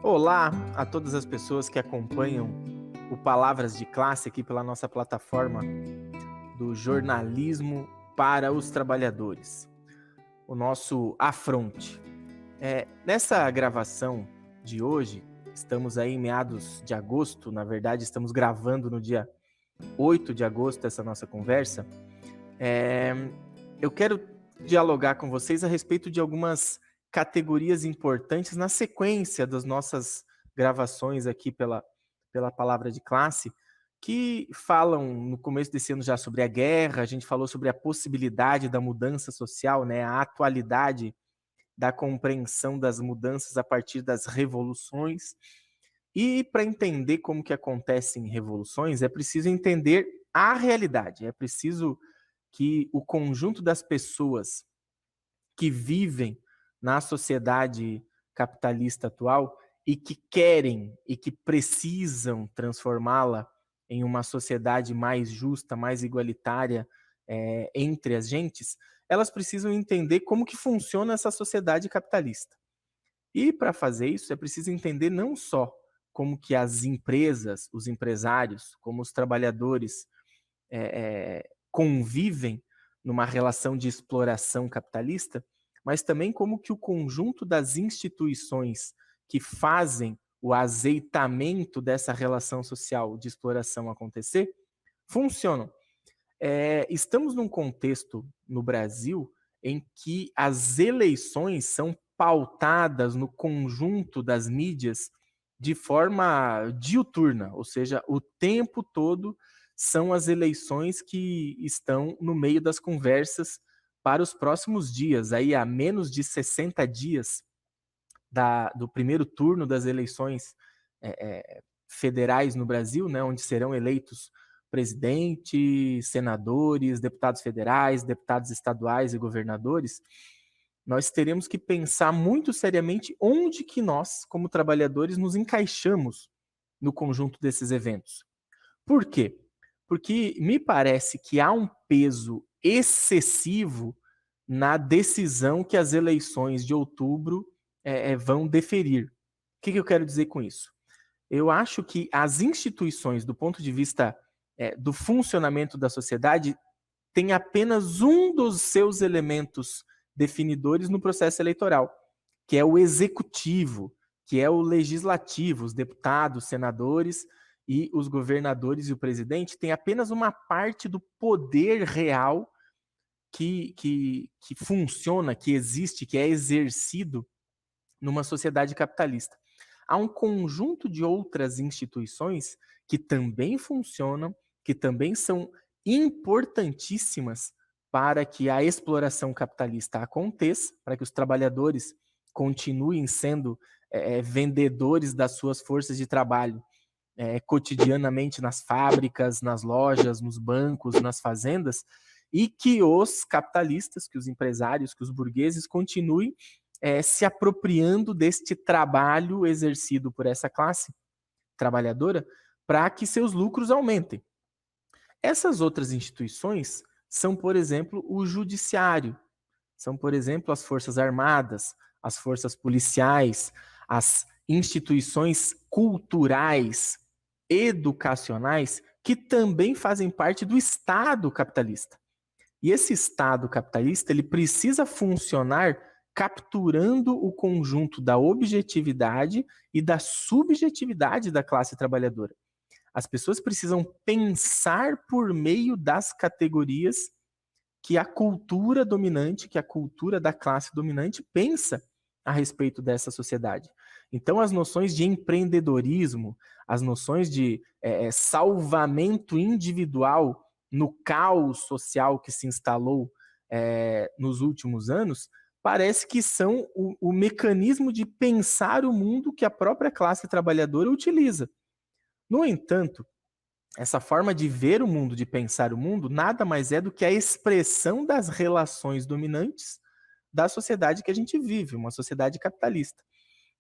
Olá a todas as pessoas que acompanham o Palavras de Classe aqui pela nossa plataforma do jornalismo para os trabalhadores, o nosso Afronte. Nessa gravação de hoje, estamos aí em meados de agosto, na verdade estamos gravando no dia 8 de agosto essa nossa conversa. Eu quero dialogar com vocês a respeito de algumas categorias importantes na sequência das nossas gravações aqui pela Palavra de Classe, que falam no começo desse ano já sobre a guerra, a gente falou sobre a possibilidade da mudança social, né, a atualidade da compreensão das mudanças a partir das revoluções. E para entender como que acontecem revoluções, é preciso entender a realidade, é preciso que o conjunto das pessoas que vivem na sociedade capitalista atual e que querem e que precisam transformá-la em uma sociedade mais justa, mais igualitária entre as gentes, elas precisam entender como que funciona essa sociedade capitalista. E para fazer isso é preciso entender não só como que as empresas, os empresários, como os trabalhadores convivem numa relação de exploração capitalista, mas também como que o conjunto das instituições que fazem o azeitamento dessa relação social de exploração acontecer funcionam. Estamos num contexto no Brasil em que as eleições são pautadas no conjunto das mídias de forma diuturna, ou seja, o tempo todo são as eleições que estão no meio das conversas para os próximos dias, aí há menos de 60 dias do primeiro turno das eleições federais no Brasil, né, onde serão eleitos presidente, senadores, deputados federais, deputados estaduais e governadores. Nós teremos que pensar muito seriamente onde que nós, como trabalhadores, nos encaixamos no conjunto desses eventos. Por quê? Porque me parece que há um peso excessivo na decisão que as eleições de outubro vão deferir. O que eu quero dizer com isso? Eu acho que as instituições, do ponto de vista do funcionamento da sociedade, têm apenas um dos seus elementos definidores no processo eleitoral, que é o executivo, que é o legislativo, os deputados, senadores e os governadores e o presidente têm apenas uma parte do poder real que funciona, que existe, que é exercido numa sociedade capitalista. Há um conjunto de outras instituições que também funcionam, que também são importantíssimas para que a exploração capitalista aconteça, para que os trabalhadores continuem sendo vendedores das suas forças de trabalho cotidianamente nas fábricas, nas lojas, nos bancos, nas fazendas, e que os capitalistas, que os empresários, que os burgueses continuem se apropriando deste trabalho exercido por essa classe trabalhadora para que seus lucros aumentem. Essas outras instituições são, por exemplo, o judiciário, são, por exemplo, as forças armadas, as forças policiais, as instituições culturais, educacionais, que também fazem parte do Estado capitalista. E esse Estado capitalista, ele precisa funcionar capturando o conjunto da objetividade e da subjetividade da classe trabalhadora. As pessoas precisam pensar por meio das categorias que a cultura dominante, que a cultura da classe dominante pensa a respeito dessa sociedade. Então, as noções de empreendedorismo, as noções de salvamento individual no caos social que se instalou nos últimos anos, parece que são o mecanismo de pensar o mundo que a própria classe trabalhadora utiliza. No entanto, essa forma de ver o mundo, de pensar o mundo, nada mais é do que a expressão das relações dominantes da sociedade que a gente vive, uma sociedade capitalista.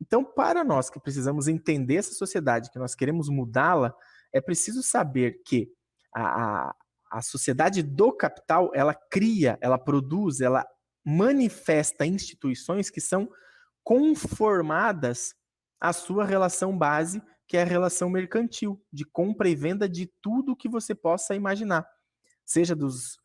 Então, para nós que precisamos entender essa sociedade, que nós queremos mudá-la, é preciso saber que a sociedade do capital, ela cria, ela produz, ela manifesta instituições que são conformadas a sua relação base, que é a relação mercantil, de compra e venda de tudo que você possa imaginar, seja dos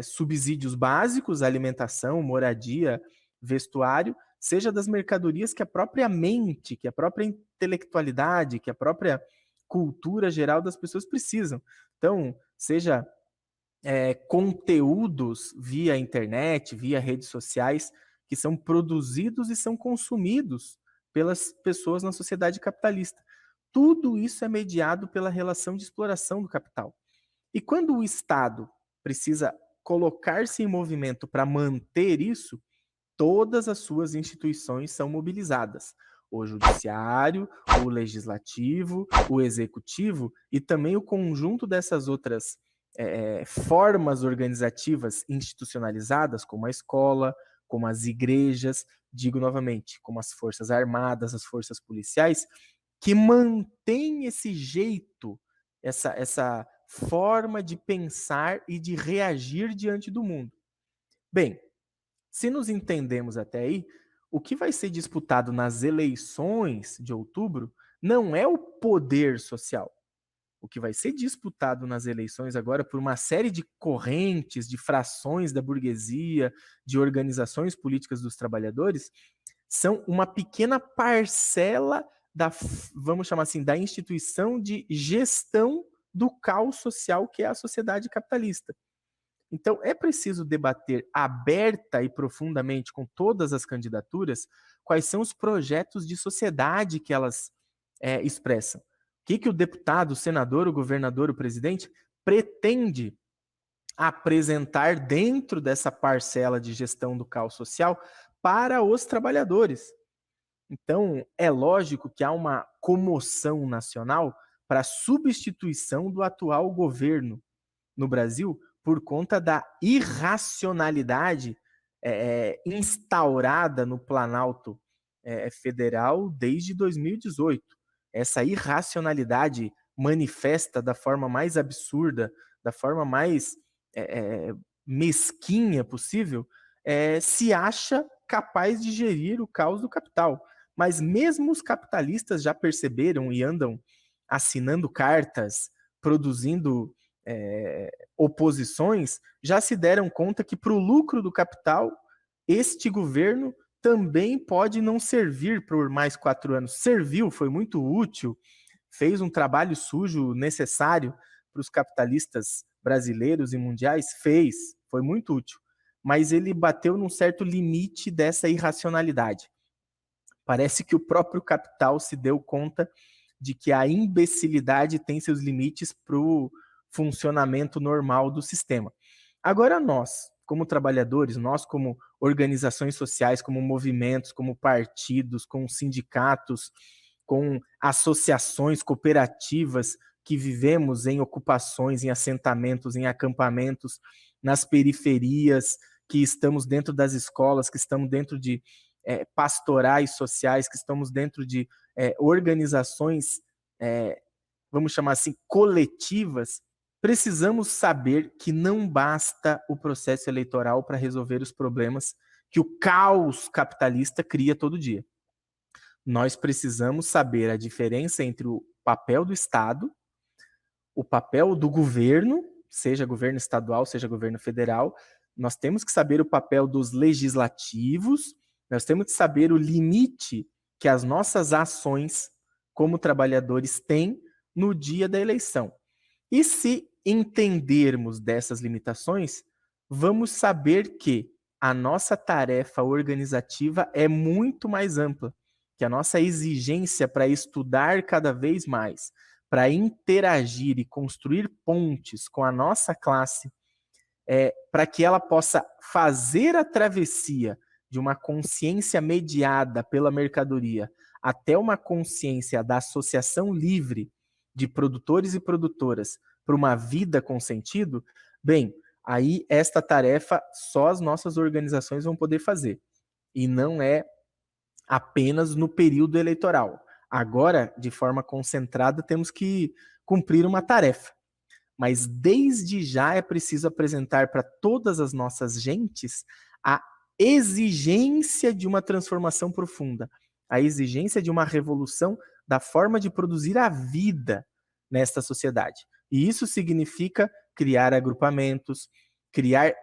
subsídios básicos, alimentação, moradia, vestuário, seja das mercadorias que a própria mente, que a própria intelectualidade, que a própria cultura geral das pessoas precisam. Então, seja conteúdos via internet, via redes sociais, que são produzidos e são consumidos pelas pessoas na sociedade capitalista. Tudo isso é mediado pela relação de exploração do capital. E quando o Estado precisa colocar-se em movimento para manter isso, todas as suas instituições são mobilizadas. O judiciário, o legislativo, o executivo e também o conjunto dessas outras formas organizativas institucionalizadas, como a escola, como as igrejas, digo novamente, como as forças armadas, as forças policiais, que mantém esse jeito, essa forma de pensar e de reagir diante do mundo. Bem, se nos entendemos até aí, o que vai ser disputado nas eleições de outubro não é o poder social. O que vai ser disputado nas eleições agora por uma série de correntes, de frações da burguesia, de organizações políticas dos trabalhadores, são uma pequena parcela da, vamos chamar assim, da instituição de gestão do caos social que é a sociedade capitalista. Então, é preciso debater aberta e profundamente com todas as candidaturas quais são os projetos de sociedade que elas expressam. O que o deputado, o senador, o governador, o presidente pretende apresentar dentro dessa parcela de gestão do caos social para os trabalhadores. Então, é lógico que há uma comoção nacional para a substituição do atual governo no Brasil por conta da irracionalidade instaurada no Planalto Federal desde 2018. Essa irracionalidade manifesta da forma mais absurda, da forma mais mesquinha possível, se acha capaz de gerir o caos do capital. Mas mesmo os capitalistas já perceberam e andam assinando cartas, produzindo oposições, já se deram conta que para o lucro do capital, este governo também pode não servir por mais 4 anos. Serviu, foi muito útil, fez um trabalho sujo necessário para os capitalistas brasileiros e mundiais? Fez, foi muito útil. Mas ele bateu num certo limite dessa irracionalidade. Parece que o próprio capital se deu conta de que a imbecilidade tem seus limites para o funcionamento normal do sistema. Agora nós, como trabalhadores, nós como organizações sociais, como movimentos, como partidos, com sindicatos, com associações cooperativas que vivemos em ocupações, em assentamentos, em acampamentos, nas periferias, que estamos dentro das escolas, que estamos dentro de pastorais sociais, que estamos dentro de organizações, vamos chamar assim, coletivas, precisamos saber que não basta o processo eleitoral para resolver os problemas que o caos capitalista cria todo dia. Nós precisamos saber a diferença entre o papel do Estado, o papel do governo, seja governo estadual, seja governo federal. Nós temos que saber o papel dos legislativos, nós temos que saber o limite que as nossas ações como trabalhadores têm no dia da eleição. E se entendermos dessas limitações, vamos saber que a nossa tarefa organizativa é muito mais ampla, que a nossa exigência para estudar cada vez mais, para interagir e construir pontes com a nossa classe, para que ela possa fazer a travessia de uma consciência mediada pela mercadoria até uma consciência da associação livre de produtores e produtoras para uma vida com sentido, bem, aí esta tarefa só as nossas organizações vão poder fazer. E não é apenas no período eleitoral. Agora, de forma concentrada, temos que cumprir uma tarefa. Mas desde já é preciso apresentar para todas as nossas gentes a exigência de uma transformação profunda, a exigência de uma revolução da forma de produzir a vida nesta sociedade. E isso significa criar agrupamentos, criar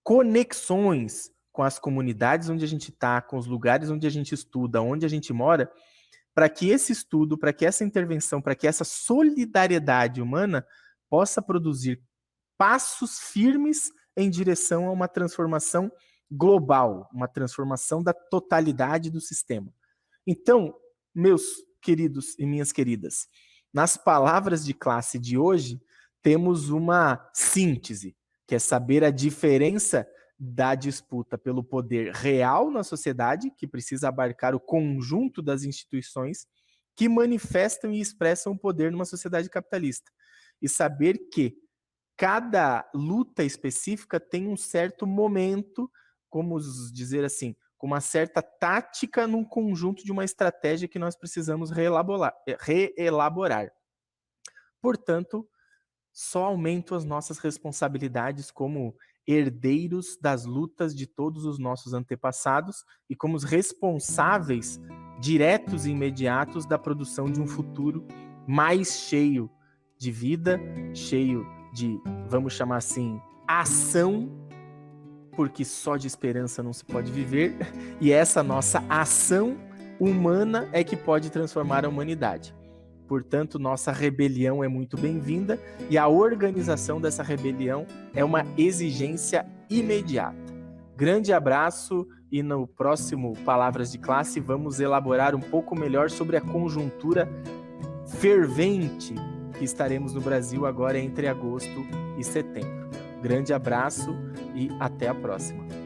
conexões com as comunidades onde a gente está, com os lugares onde a gente estuda, onde a gente mora, para que esse estudo, para que essa intervenção, para que essa solidariedade humana possa produzir passos firmes em direção a uma transformação global, uma transformação da totalidade do sistema. Então, meus queridos e minhas queridas, nas palavras de classe de hoje, temos uma síntese, que é saber a diferença da disputa pelo poder real na sociedade, que precisa abarcar o conjunto das instituições que manifestam e expressam o poder numa sociedade capitalista. E saber que cada luta específica tem um certo momento, como dizer assim, com uma certa tática num conjunto de uma estratégia que nós precisamos reelaborar. Portanto, só aumentam as nossas responsabilidades como herdeiros das lutas de todos os nossos antepassados e como os responsáveis diretos e imediatos da produção de um futuro mais cheio de vida, cheio de, vamos chamar assim, ação, porque só de esperança não se pode viver, e essa nossa ação humana é que pode transformar a humanidade. Portanto, nossa rebelião é muito bem-vinda e a organização dessa rebelião é uma exigência imediata. Grande abraço e no próximo Palavras de Classe vamos elaborar um pouco melhor sobre a conjuntura fervente que estaremos no Brasil agora entre agosto e setembro. Grande abraço e até a próxima.